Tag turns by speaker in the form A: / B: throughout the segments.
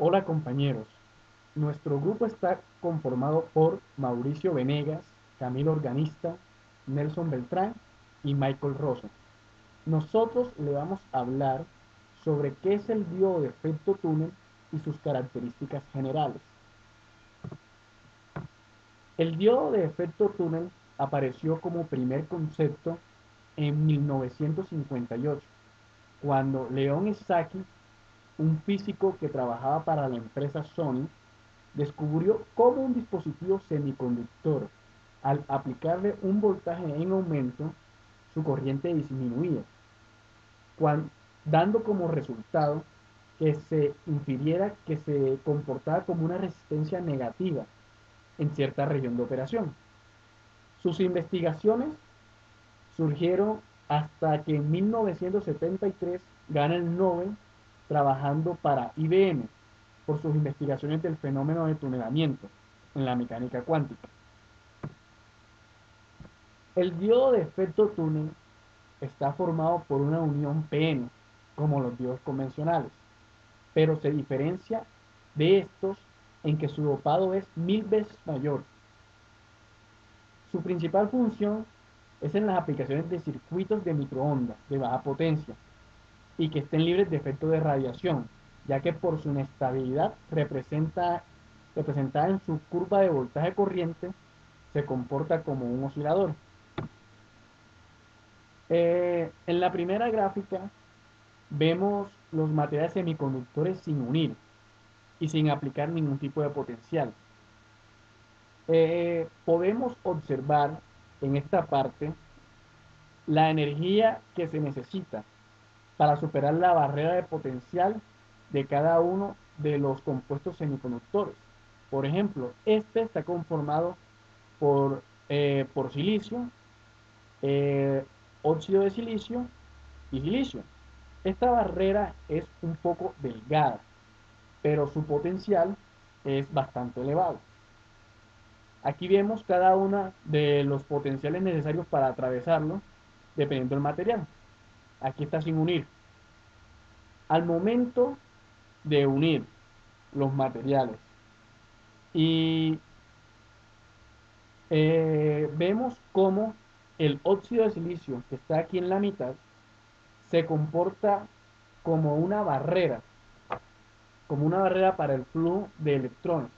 A: Hola compañeros, nuestro grupo está conformado por Mauricio Venegas, Camilo Organista, Nelson Beltrán y Michael Rosso. Nosotros le vamos a hablar sobre qué es el diodo de efecto túnel y sus características generales. El diodo de efecto túnel apareció como primer concepto en 1958, cuando Leon Szaki, un físico que trabajaba para la empresa Sony, descubrió cómo un dispositivo semiconductor, al aplicarle un voltaje en aumento, su corriente disminuía, dando como resultado que se infiriera que se comportaba como una resistencia negativa en cierta región de operación. Sus investigaciones surgieron hasta que en 1973 gana el Nobel trabajando para IBM por sus investigaciones del fenómeno de tunelamiento en la mecánica cuántica. El diodo de efecto túnel está formado por una unión p-n, como los diodos convencionales, pero se diferencia de estos en que su dopado es 1000 veces mayor. Su principal función es en las aplicaciones de circuitos de microondas de baja potencia y que estén libres de efecto de radiación, ya que por su inestabilidad representada en su curva de voltaje corriente, se comporta como un oscilador. En la primera gráfica vemos los materiales semiconductores sin unir y sin aplicar ningún tipo de potencial. Podemos observar en esta parte la energía que se necesita para superar la barrera de potencial de cada uno de los compuestos semiconductores. Por ejemplo, este está conformado por silicio, eh, óxido de silicio y silicio. Esta barrera es un poco delgada, pero su potencial es bastante elevado. Aquí vemos cada uno de los potenciales necesarios para atravesarlo, dependiendo del material. Aquí está sin unir. Al momento de unir los materiales y vemos cómo el óxido de silicio que está aquí en la mitad se comporta como una barrera, como una barrera para el flujo de electrones.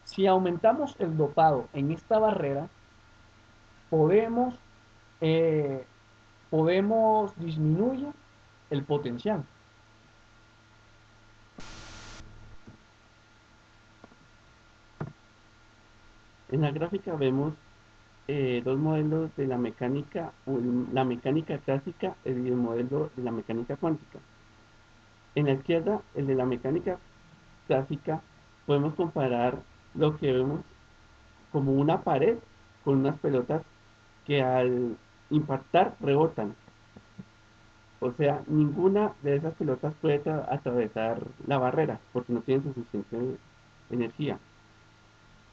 A: Si aumentamos el dopado en esta barrera, podemos, eh, podemos disminuir el potencial.
B: En la gráfica vemos dos modelos de la mecánica, la mecánica clásica y el modelo de la mecánica cuántica. En la izquierda, el de la mecánica clásica, podemos comparar lo que vemos como una pared con unas pelotas que al impactar rebotan. O sea, ninguna de esas pelotas puede atravesar la barrera porque no tienen suficiente energía.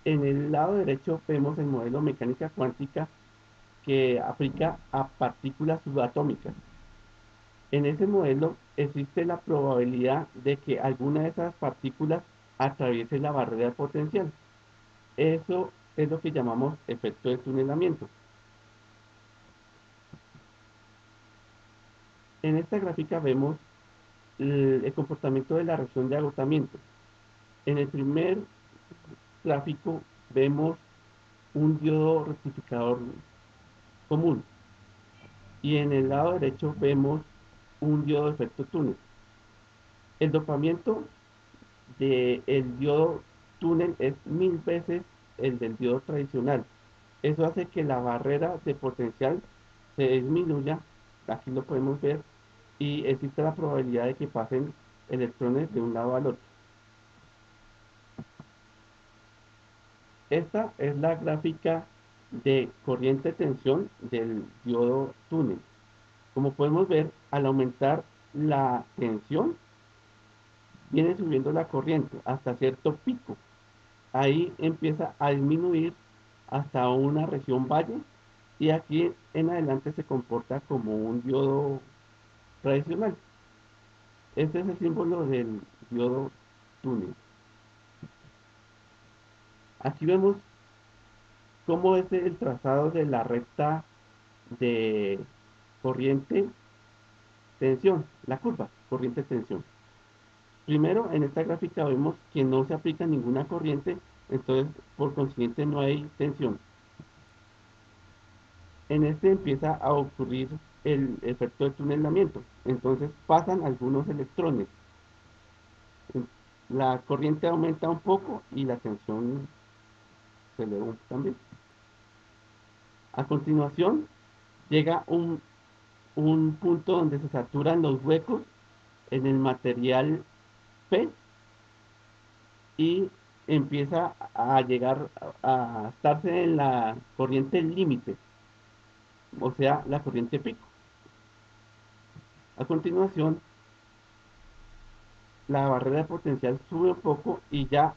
B: En el lado derecho vemos el modelo mecánica cuántica que aplica a partículas subatómicas. En ese modelo existe la probabilidad de que alguna de esas partículas atraviese la barrera potencial. Eso es lo que llamamos efecto de tunelamiento. En esta gráfica vemos el comportamiento de la reacción de agotamiento. En el primer gráfico vemos un diodo rectificador común y en el lado derecho vemos un diodo de efecto túnel. El dopamiento del diodo túnel es 1000 veces el del diodo tradicional. Eso hace que la barrera de potencial se disminuya, aquí lo podemos ver, y existe la probabilidad de que pasen electrones de un lado al otro. Esta es la gráfica de corriente-tensión del diodo túnel. Como podemos ver, al aumentar la tensión, viene subiendo la corriente hasta cierto pico. Ahí empieza a disminuir hasta una región valle y aquí en adelante se comporta como un diodo tradicional. Este es el símbolo del diodo túnel. túnel. Aquí vemos cómo es el trazado de la recta de corriente tensión, la curva corriente tensión. Primero, en esta gráfica vemos que no se aplica ninguna corriente, entonces por consiguiente no hay tensión. En este empieza a ocurrir el efecto de tunelamiento, entonces pasan algunos electrones. La corriente aumenta un poco y la tensión se eleva también. A continuación, llega un punto donde se saturan los huecos en el material P y empieza a llegar a estarse en la corriente límite, o sea, la corriente pico. A continuación, la barrera de potencial sube un poco y ya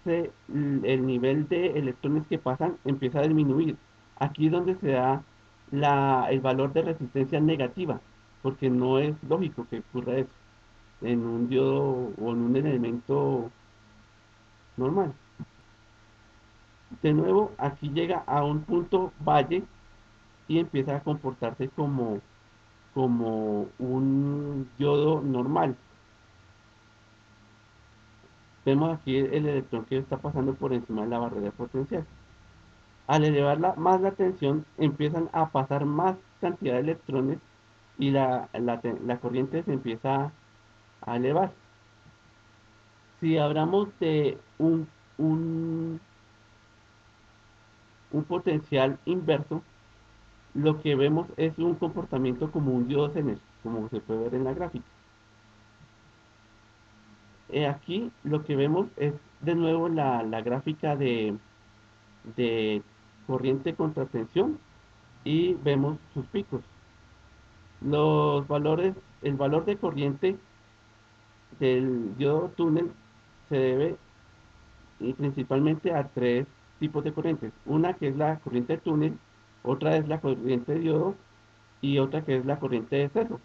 B: el nivel de electrones que pasan empieza a disminuir. Aquí es donde se da el valor de resistencia negativa, porque no es lógico que ocurra eso en un diodo o en un elemento normal. De nuevo, aquí llega a un punto valle y empieza a comportarse como un diodo normal. Vemos aquí el electrón que está pasando por encima de la barrera potencial. Al elevar más la tensión, empiezan a pasar más cantidad de electrones y la corriente se empieza a elevar. Si hablamos de un potencial inverso, lo que vemos es un comportamiento como un diodo Zener, como se puede ver en la gráfica. Aquí lo que vemos es de nuevo la gráfica de corriente contra tensión y vemos sus picos. Los valores, el valor de corriente del diodo túnel se debe principalmente a tres tipos de corrientes. Una que es la corriente de túnel, otra es la corriente de diodo y otra que es la corriente de cerro.